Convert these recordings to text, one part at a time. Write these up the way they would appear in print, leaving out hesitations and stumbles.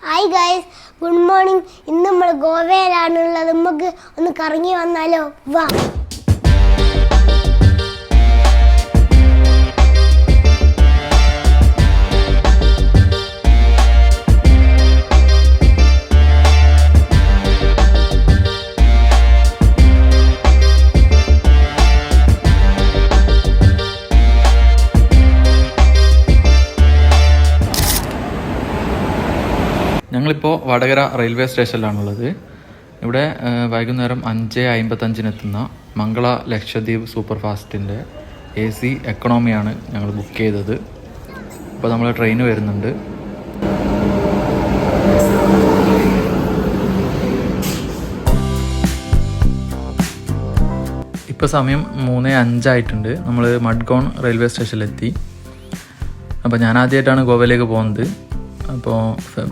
Hi guys, good morning. ഇന്ന് നമ്മൾ ഗോവയിലാണുള്ളത്. നമുക്ക് ഒന്ന് കറങ്ങി വന്നാലോ? വാ. ഞങ്ങളിപ്പോൾ വടകര റെയിൽവേ സ്റ്റേഷനിലാണുള്ളത്. ഇവിടെ വൈകുന്നേരം 5:55 എത്തുന്ന മംഗള ലക്ഷദ്വീപ് സൂപ്പർ ഫാസ്റ്റിൻ്റെ AC എക്കണോമിയാണ് ഞങ്ങൾ ബുക്ക് ചെയ്തത്. ഇപ്പോൾ നമ്മൾ ട്രെയിൻ വരുന്നുണ്ട്. ഇപ്പോൾ സമയം 3:05 ആയിട്ടുണ്ട്. നമ്മൾ മഡ്ഗോൺ റെയിൽവേ സ്റ്റേഷനിലെത്തി. അപ്പോൾ ഞാൻ ആദ്യമായിട്ടാണ് ഗോവയിലേക്ക് പോകുന്നത്. അപ്പോൾ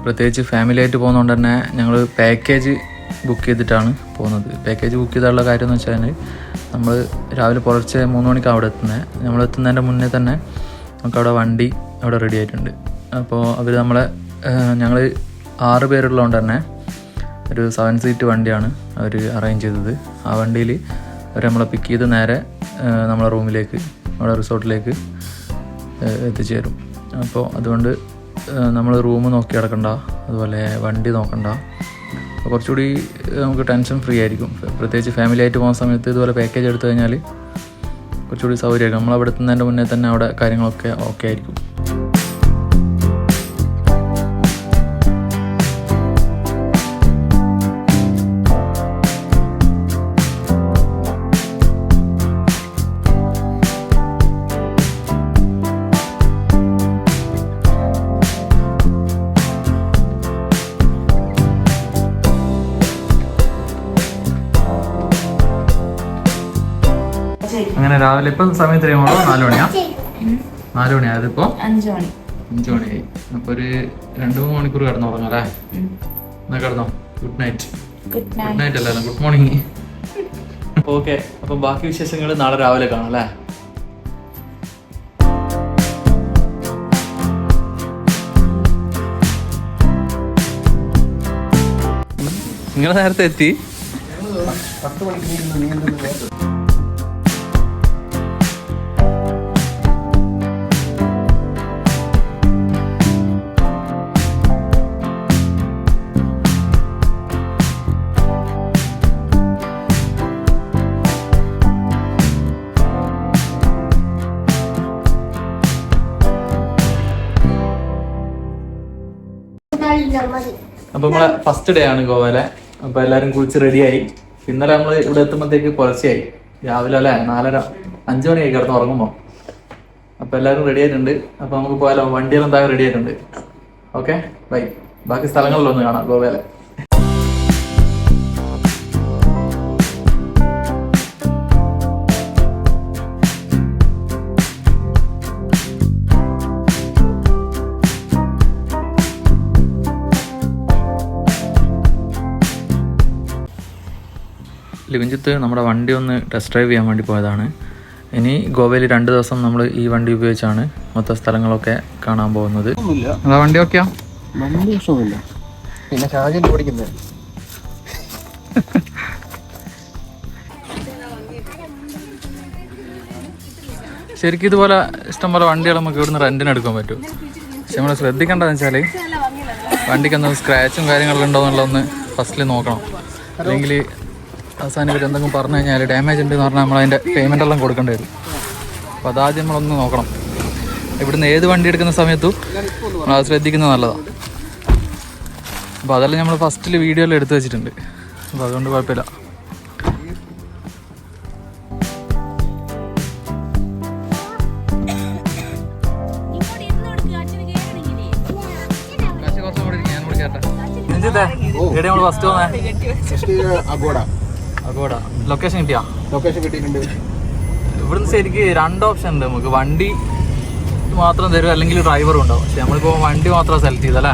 പ്രത്യേകിച്ച് ഫാമിലി ആയിട്ട് പോകുന്നതുകൊണ്ട് തന്നെ ഞങ്ങൾ പാക്കേജ് ബുക്ക് ചെയ്തിട്ടാണ് പോകുന്നത്. പാക്കേജ് ബുക്ക് ചെയ്താലുള്ള കാര്യം എന്ന് വെച്ചാൽ നമ്മൾ രാവിലെ പുലർച്ചെ 3 മണിക്കാണ് അവിടെ എത്തുന്നത്. നമ്മൾ എത്തുന്നതിൻ്റെ മുന്നേ തന്നെ നമുക്കവിടെ വണ്ടി അവിടെ റെഡി ആയിട്ടുണ്ട്. അപ്പോൾ അവർ ഞങ്ങൾ 6 പേരുള്ളതുകൊണ്ട് തന്നെ ഒരു 7 സീറ്റ് വണ്ടിയാണ് അവർ അറേഞ്ച് ചെയ്തത്. ആ വണ്ടിയിൽ അവർ നമ്മളെ പിക്ക് ചെയ്ത് നേരെ നമ്മളെ റൂമിലേക്ക്, നമ്മുടെ റിസോർട്ടിലേക്ക് എത്തിച്ചേരും. അപ്പോൾ അതുകൊണ്ട് നമ്മൾ റൂം നോക്കി കിടക്കണ്ട, അതുപോലെ വണ്ടി നോക്കണ്ട. അപ്പോൾ കുറച്ചുകൂടി നമുക്ക് ടെൻഷൻ ഫ്രീ ആയിരിക്കും. പ്രത്യേകിച്ച് ഫാമിലി ആയിട്ട് പോകുന്ന സമയത്ത് ഇതുപോലെ പാക്കേജ് എടുത്തു കഴിഞ്ഞാൽ കുറച്ചുകൂടി സൗകര്യമായിരിക്കും. നമ്മളവിടെ എത്തുന്നതിൻ്റെ മുന്നേ തന്നെ അവിടെ കാര്യങ്ങളൊക്കെ ഓക്കെ ആയിരിക്കും. അങ്ങനെ രാവിലെ ഇപ്പം സമയത്ത് അറിയുമ്പോൾ 4 മണിയാ 4 മണിയാ. അതിപ്പോ 5 മണിയായി. അപ്പൊ ഒരു 2-3 മണിക്കൂർ കിടന്നുറങ്ങാം അല്ലേ? എന്നാ കിടന്നോ. Good night. ഗുഡ് നൈറ്റ് അല്ലായിരുന്നു, ഗുഡ് മോർണിംഗ്. ഓക്കെ, അപ്പൊ ബാക്കി വിശേഷങ്ങൾ നാളെ രാവിലെ കാണാം അല്ലേ? നിങ്ങൾ നേരത്തെ എത്തി. 10 മണിക്ക് അപ്പൊ നമ്മളെ ഫസ്റ്റ് ഡേ ആണ് ഗോവയിലെ. അപ്പൊ എല്ലാരും കുളിച്ച് റെഡിയായി. ഇന്നലെ നമ്മൾ ഇവിടെ എത്തുമ്പോഴത്തേക്ക് പുലർച്ചയായി. രാവിലെ അല്ലേ 4:30-5 മണിയായി കിടന്ന് ഉറങ്ങുമ്പോ. അപ്പൊ എല്ലാരും റെഡി ആയിട്ടുണ്ട്. അപ്പൊ നമുക്ക് പോയാലോ? വണ്ടിയെല്ലാം എന്തായാലും റെഡി ആയിട്ടുണ്ട്. Okay, bye. ബാക്കി സ്ഥലങ്ങളിലൊന്ന് കാണാം ഗോവയിലെ. ലിവിഞ്ചത്ത് നമ്മുടെ വണ്ടി ഒന്ന് ടെസ്റ്റ് ഡ്രൈവ് ചെയ്യാൻ വേണ്ടി പോയതാണ്. ഇനി ഗോവയിൽ 2 ദിവസം നമ്മൾ ഈ വണ്ടി ഉപയോഗിച്ചാണ് മൊത്തം സ്ഥലങ്ങളൊക്കെ കാണാൻ പോകുന്നത്. അതാ വണ്ടി ഓക്കെയാ? വണ്ടി ഇഷ്ടമില്ല, പിന്നെ ഷാജന്റ് ഓടിക്കുന്നത്. ശരിക്കും ഇതുപോലെ ഇഷ്ടംപോലെ വണ്ടികൾ നമുക്ക് ഇവിടുന്ന് റെന്റിന് എടുക്കാൻ പറ്റും. പക്ഷെ നമ്മൾ ശ്രദ്ധിക്കേണ്ടതെന്ന് വെച്ചാൽ വണ്ടിക്ക് സ്ക്രാച്ചും കാര്യങ്ങളും ഉണ്ടോ എന്നുള്ളതൊന്ന് ഫസ്റ്റിൽ നോക്കണം. അല്ലെങ്കിൽ അവസാനം ഇവർ എന്തെങ്കിലും പറഞ്ഞു കഴിഞ്ഞാൽ ഡാമേജ് ഉണ്ടെന്ന് പറഞ്ഞാൽ നമ്മൾ അതിൻ്റെ പേയ്മെൻ്റ് എല്ലാം കൊടുക്കേണ്ടി വരും. അപ്പോൾ അതാദ്യം നമ്മളൊന്ന് നോക്കണം. ഇവിടുന്ന് ഏത് വണ്ടി എടുക്കുന്ന സമയത്തും നമ്മളത് ശ്രദ്ധിക്കുന്നത് നല്ലതാണ്. അപ്പോൾ അതെല്ലാം നമ്മൾ ഫസ്റ്റിൽ വീഡിയോയിൽ എടുത്തു വെച്ചിട്ടുണ്ട്. അപ്പോൾ അതുകൊണ്ട് കുഴപ്പമില്ല. ഫസ്റ്റ് അഗോഡ ലൊക്കേഷൻ കിട്ടിയാ? ലൊക്കേഷൻ കിട്ടിയിട്ടുണ്ട്. ഇവിടുന്ന് ശരിക്ക് 2 ഓപ്ഷൻ ഉണ്ട്. നമുക്ക് വണ്ടി മാത്രം തരും, അല്ലെങ്കിൽ ഡ്രൈവറും ഉണ്ടാവും. പക്ഷെ നമ്മളിപ്പോൾ വണ്ടി മാത്രം സെലക്ട് ചെയ്തല്ലേ?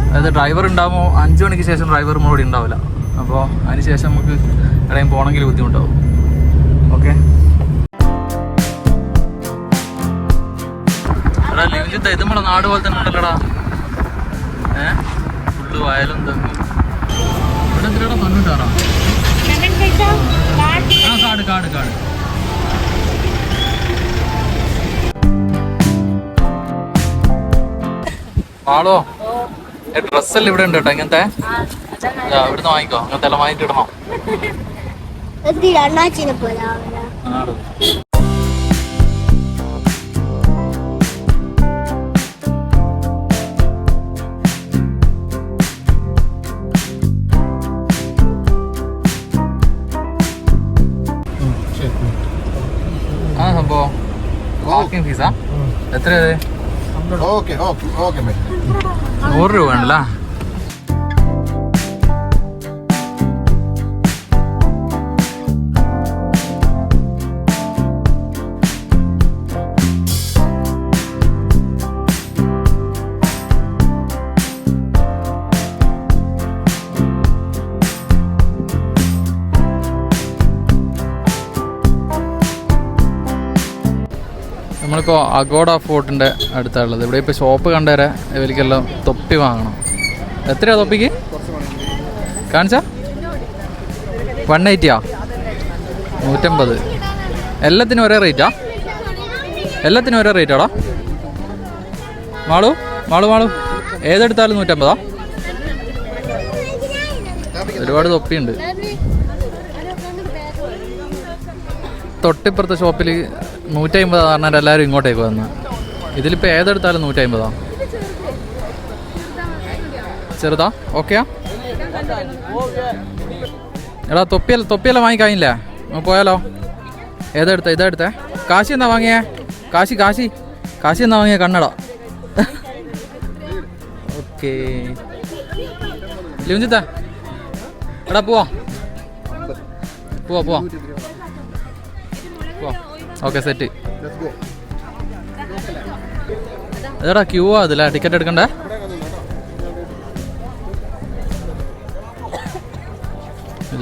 അതായത് ഡ്രൈവർ ഉണ്ടാകുമ്പോൾ 5 മണിക്ക് ശേഷം ഡ്രൈവർ കൂടി ഉണ്ടാവില്ല. അപ്പോൾ അതിന് ശേഷം നമുക്ക് എവിടെയും പോകണമെങ്കിൽ ബുദ്ധിമുട്ടാവും. ഓക്കെ, എടാ ലിവിഞ്ചത്തെ ഇത് നമ്മളെ നാട് പോലെ തന്നെ ഉണ്ടല്ലോടാ. വയലും തെങ്ങും. ഇവിടെ എന്തിനാ മണ്ണിട്ടാറാ? ആ കാട് കാട് കാട്. ആളോ ഡ്രസ്സെല്ലാം ഇവിടെ ഉണ്ട് കേട്ടോ ഇങ്ങനത്തെ. ഇവിടുന്ന് വാങ്ങിക്കോ, അങ്ങനത്തെ എല്ലാം വാങ്ങിട്ട് ഇടണം. അണ്ണാച്ചിനെ പോലെ ആ സംഭവം പാർക്കിംഗ് ഫീസാ എത്രയത്? ഓക്കെ ഓക്കെ ഓക്കെ 100 രൂപ ഉണ്ടല്ലോ. നമ്മളിപ്പോൾ അഗോഡ ഫോർട്ടിൻ്റെ അടുത്താണുള്ളത്. ഇവിടെ ഇപ്പോൾ ഷോപ്പ് കണ്ടുവരെ ഇവർക്കെല്ലാം തൊപ്പി വാങ്ങണം. എത്രയാണ് തൊപ്പിക്ക് കാണിച്ചാ? 180 150. എല്ലാത്തിനും ഒരേ റേറ്റാ? എല്ലാത്തിനും ഒരേ റേറ്റാടാ? മാളു മാളു മാളു ഏതെടുത്താലും 150. ഒരുപാട് തൊപ്പിയുണ്ട്. തൊട്ടിപ്പുറത്തെ ഷോപ്പിൽ 150 പറഞ്ഞാൽ എല്ലാവരും ഇങ്ങോട്ടേക്ക് വന്ന്. ഇതിലിപ്പോൾ ഏതെടുത്താലും 150. ചെറുതാ? ഓക്കെയാ? എടാ തൊപ്പിയെല്ലാം വാങ്ങിക്കാനില്ലേ? പോയാലോ? ഏതെടുത്ത? ഇതെടുത്തേ. കാശി എന്നാ വാങ്ങിയേ? കാശി എന്നാ വാങ്ങിയ? കണ്ണട. ഓക്കെ ലിവിഞ്ചിത്ത എടാ പോവാ. Okay set. അതെടാ ക്യൂ അതില്ല, ടിക്കറ്റ് എടുക്കണ്ടേ?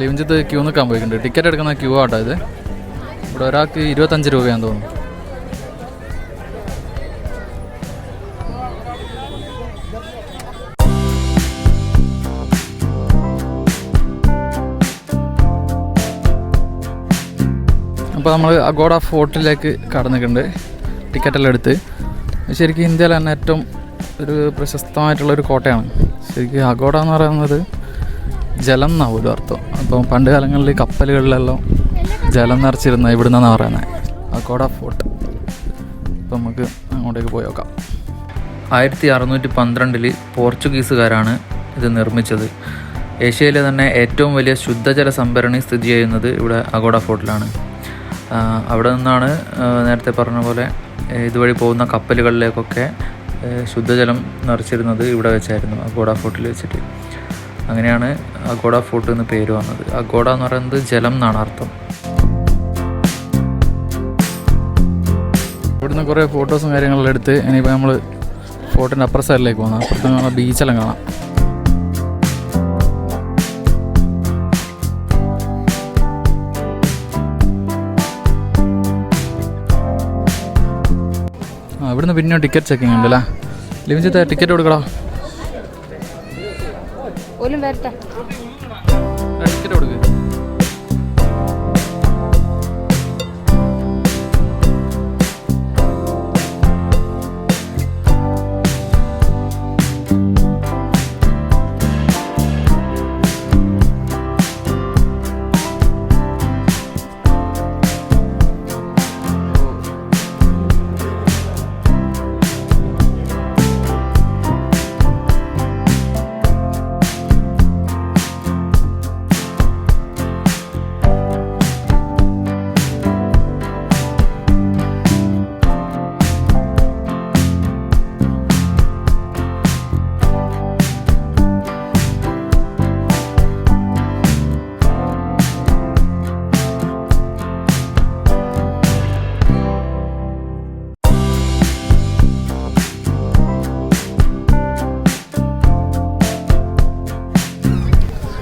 ലിവിഞ്ചത്ത് ക്യൂ നിൽക്കാൻ പോയിട്ടുണ്ട്. ടിക്കറ്റ് എടുക്കുന്ന ക്യൂ ആട്ടോ ഇത്. ഇവിടെ ഒരാൾക്ക് 25 രൂപയാന്ന് തോന്നുന്നു. അപ്പോൾ നമ്മൾ അഗോഡ ഫോർട്ടിലേക്ക് കടന്നിട്ടുണ്ട്. ടിക്കറ്റെല്ലാം എടുത്ത്. ശരിക്കും ഇന്ത്യയിലെ തന്നെ ഏറ്റവും ഒരു പ്രശസ്തമായിട്ടുള്ളൊരു കോട്ടയാണ് ശരിക്കും അഗോഡ എന്ന് പറയുന്നത്. ജലം എന്നാണ് പോലും അർത്ഥം. അപ്പം പണ്ട് കാലങ്ങളിൽ കപ്പലുകളിലെല്ലാം ജലം നിറച്ചിരുന്ന ഇവിടെ നിന്നാണ് പറയുന്നത് അഗോഡ ഫോർട്ട്. അപ്പം നമുക്ക് അങ്ങോട്ടേക്ക് പോയി നോക്കാം. 1612 പോർച്ചുഗീസുകാരാണ് ഇത് നിർമ്മിച്ചത്. ഏഷ്യയിലെ തന്നെ ഏറ്റവും വലിയ ശുദ്ധജല സംഭരണി സ്ഥിതി ചെയ്യുന്നത് ഇവിടെ അഗോഡ ഫോർട്ടിലാണ്. അവിടെ നിന്നാണ് നേരത്തെ പറഞ്ഞ പോലെ ഇതുവഴി പോകുന്ന കപ്പലുകളിലേക്കൊക്കെ ശുദ്ധജലം നിറച്ചിരുന്നത് ഇവിടെ വെച്ചായിരുന്നു, അഗോഡ ഫോർട്ടിൽ വെച്ചിട്ട്. അങ്ങനെയാണ് അഗോഡ ഫോർട്ട് എന്ന് പേര് വന്നത്. അഗോഡ എന്ന് പറയുന്നത് ജലം എന്നാണ് അർത്ഥം. ഇവിടുന്ന് കുറേ ഫോട്ടോസും കാര്യങ്ങളെല്ലാം എടുത്ത് ഇനിയിപ്പോൾ നമ്മൾ ഫോർട്ടിൻ്റെ അപ്പുറ സൈഡിലേക്ക് പോകുന്നത്. അപ്പുറത്ത് കാണാം, ബീച്ചെല്ലാം കാണാം. ഇവിടുന്ന് പിന്നെ ടിക്കറ്റ് ചെക്കിങ് ഉണ്ടല്ലേ? ലിവിഞ്ചത്തെ ടിക്കറ്റ് കൊടുക്കടാ. ടിക്കറ്റ് കൊടുക്ക്.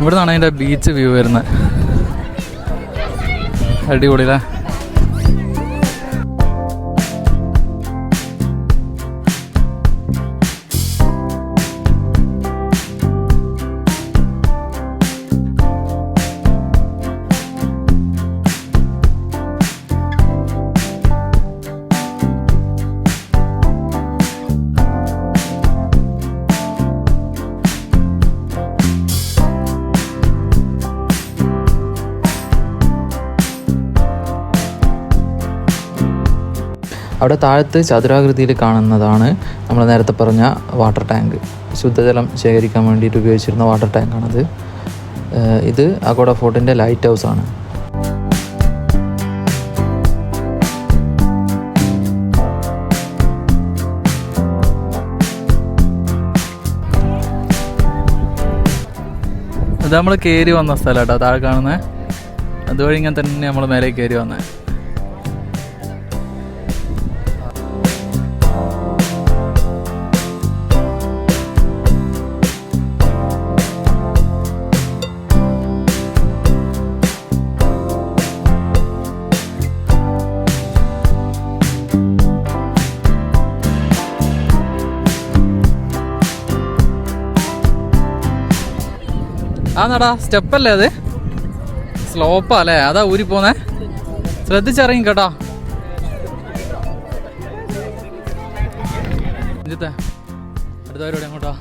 ഇവിടെ നിന്നാണ് അതിൻ്റെ ബീച്ച് വ്യൂ വരുന്നത്. അടിപൊളിയല്ലേ? അവിടെ താഴത്ത് ചതുരാകൃതിയിൽ കാണുന്നതാണ് നമ്മൾ നേരത്തെ പറഞ്ഞ വാട്ടർ ടാങ്ക്. ശുദ്ധജലം ശേഖരിക്കാൻ വേണ്ടിയിട്ട് ഉപയോഗിച്ചിരുന്ന വാട്ടർ ടാങ്കാണത്. ഇത് അഗോഡ ഫോർട്ടിൻ്റെ ലൈറ്റ് ഹൗസാണ്. ഇത് നമ്മൾ കയറി വന്ന സ്ഥലം കേട്ടോ, താഴെ കാണുന്നത്. അതുവഴി ഇങ്ങനെ തന്നെ നമ്മൾ മേലെ കയറി വന്നത്. ആന്നടാ സ്റ്റെപ്പല്ലേ അത്, സ്ലോപ്പാ അല്ലേ, അതാ ഊരി പോന്നേ. ശ്രദ്ധിച്ചിറങ്ങി കേട്ടോ. അടുത്തവരോട് എങ്ങോട്ടാ?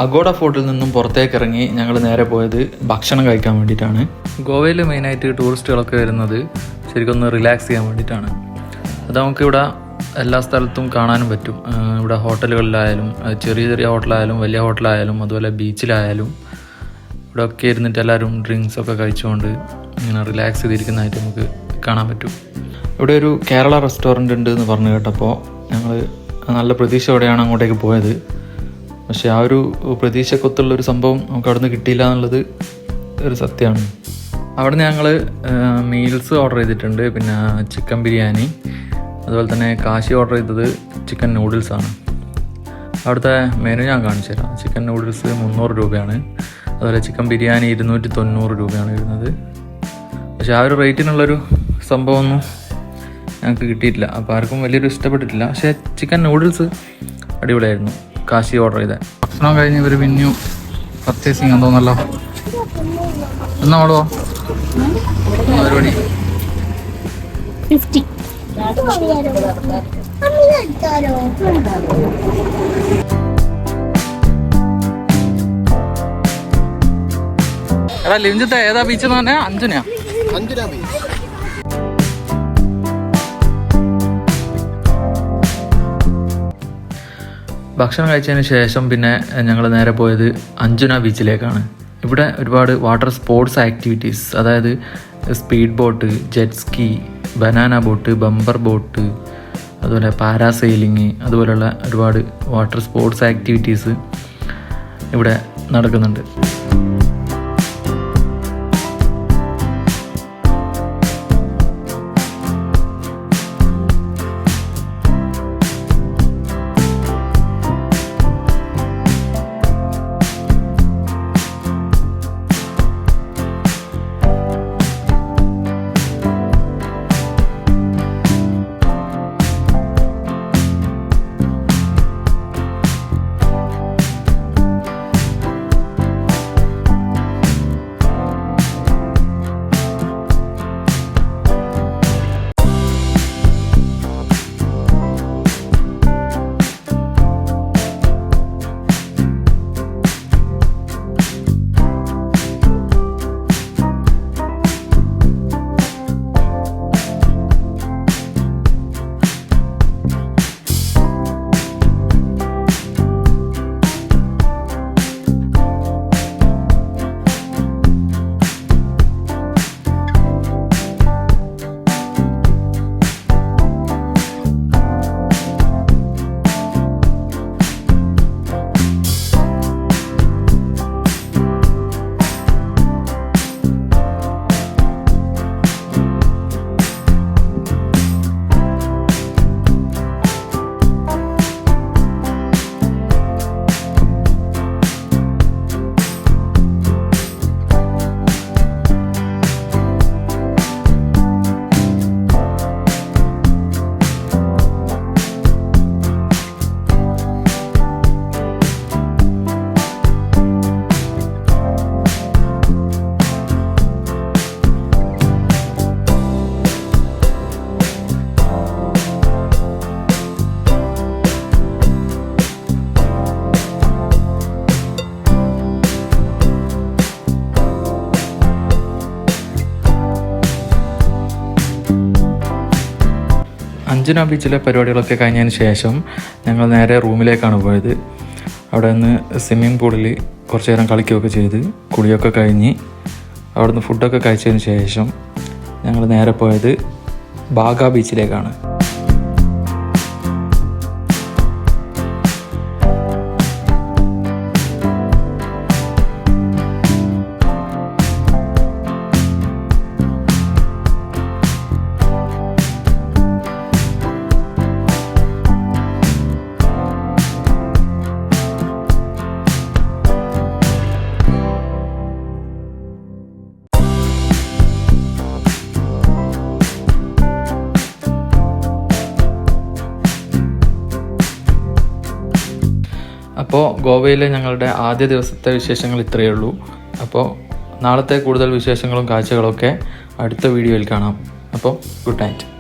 അഗോഡ ഫോർട്ടിൽ നിന്നും പുറത്തേക്ക് ഇറങ്ങി ഞങ്ങൾ നേരെ പോയത് ഭക്ഷണം കഴിക്കാൻ വേണ്ടിയിട്ടാണ്. ഗോവയിൽ മെയിനായിട്ട് ടൂറിസ്റ്റുകളൊക്കെ വരുന്നത് ശരിക്കും ഒന്ന് റിലാക്സ് ചെയ്യാൻ വേണ്ടിയിട്ടാണ്. അത് നമുക്കിവിടെ എല്ലാ സ്ഥലത്തും കാണാനും പറ്റും. ഇവിടെ ഹോട്ടലുകളിലായാലും, ചെറിയ ചെറിയ ഹോട്ടലായാലും വലിയ ഹോട്ടലായാലും അതുപോലെ ബീച്ചിലായാലും ഇവിടെ ഒക്കെ ഇരുന്നിട്ട് എല്ലാവരും ഡ്രിങ്ക്സൊക്കെ കഴിച്ചുകൊണ്ട് ഇങ്ങനെ റിലാക്സ് ചെയ്തിരിക്കുന്നതായിട്ട് നമുക്ക് കാണാൻ പറ്റും. ഇവിടെ ഒരു കേരള റെസ്റ്റോറൻ്റ് ഉണ്ട് എന്ന് പറഞ്ഞു കേട്ടപ്പോൾ ഞങ്ങൾ നല്ല പ്രതീക്ഷയോടെയാണ് അങ്ങോട്ടേക്ക് പോയത്. പക്ഷേ ആ ഒരു പ്രതീക്ഷക്കൊത്തുള്ളൊരു സംഭവം നമുക്ക് അവിടെ നിന്ന് കിട്ടിയില്ല എന്നുള്ളത് ഒരു സത്യമാണ്. അവിടെ നിന്ന് ഞങ്ങൾ മീൽസ് ഓർഡർ ചെയ്തിട്ടുണ്ട്. പിന്നെ ചിക്കൻ ബിരിയാണി, അതുപോലെ തന്നെ കാശി ഓർഡർ ചെയ്തത് ചിക്കൻ നൂഡിൽസാണ്. അവിടുത്തെ മെനു ഞാൻ കാണിച്ചു തരാം. ചിക്കൻ നൂഡിൽസ് 300 രൂപയാണ്. അതുപോലെ ചിക്കൻ ബിരിയാണി 290 രൂപയാണ് വരുന്നത്. പക്ഷേ ആ ഒരു റേറ്റിനുള്ളൊരു സംഭവമൊന്നും ഞങ്ങൾക്ക് കിട്ടിയിട്ടില്ല. അപ്പോൾ ആർക്കും വലിയൊരു ഇഷ്ടപ്പെട്ടിട്ടില്ല. പക്ഷേ ചിക്കൻ നൂഡിൽസ് അടിപൊളിയായിരുന്നു. കാശി ഓർഡർ ചെയ്തത്. ഭക്ഷണം കഴിഞ്ഞ് ഇവർ പിന്നെയും പർച്ചേസിങ് എന്ന് തോന്നല്ലോ. എന്നാ മോളോ പരിപാടി? 50. എടാ ലിഞ്ചത്തെ ഏതാ ബീച്ച് എന്ന് പറഞ്ഞാൽ? അഞ്ചുനാ. ഭക്ഷണം കഴിച്ചതിന് ശേഷം പിന്നെ ഞങ്ങൾ നേരെ പോയത് അഞ്ജുന ബീച്ചിലേക്കാണ്. ഇവിടെ ഒരുപാട് വാട്ടർ സ്പോർട്സ് ആക്ടിവിറ്റീസ്, അതായത് speed boat, jet ski, banana boat, bumper boat, അതുപോലെ പാരാസെയിലിങ്, അതുപോലെയുള്ള ഒരുപാട് വാട്ടർ സ്പോർട്സ് ആക്ടിവിറ്റീസ് ഇവിടെ നടക്കുന്നുണ്ട്. അഞ്ജന ബീച്ചിലെ പരിപാടികളൊക്കെ കഴിഞ്ഞതിന് ശേഷം ഞങ്ങൾ നേരെ റൂമിലേക്കാണ് പോയത്. അവിടെ നിന്ന് സ്വിമ്മിംഗ് പൂളിൽ കുറച്ച് നേരം കളിക്കുകയൊക്കെ ചെയ്ത് കുളിയൊക്കെ കഴിഞ്ഞ് അവിടെ നിന്ന് ഫുഡൊക്കെ കഴിച്ചതിന് ശേഷം ഞങ്ങൾ നേരെ പോയത് ബാഗ ബീച്ചിലേക്കാണ്. അപ്പോൾ ഗോവയിലെ ഞങ്ങളുടെ ആദ്യ ദിവസത്തെ വിശേഷങ്ങൾ ഇത്രയേ ഉള്ളൂ. അപ്പോൾ നാളത്തെ കൂടുതൽ വിശേഷങ്ങളും കാഴ്ചകളൊക്കെ അടുത്ത വീഡിയോയിൽ കാണാം. അപ്പോൾ ഗുഡ് നൈറ്റ്.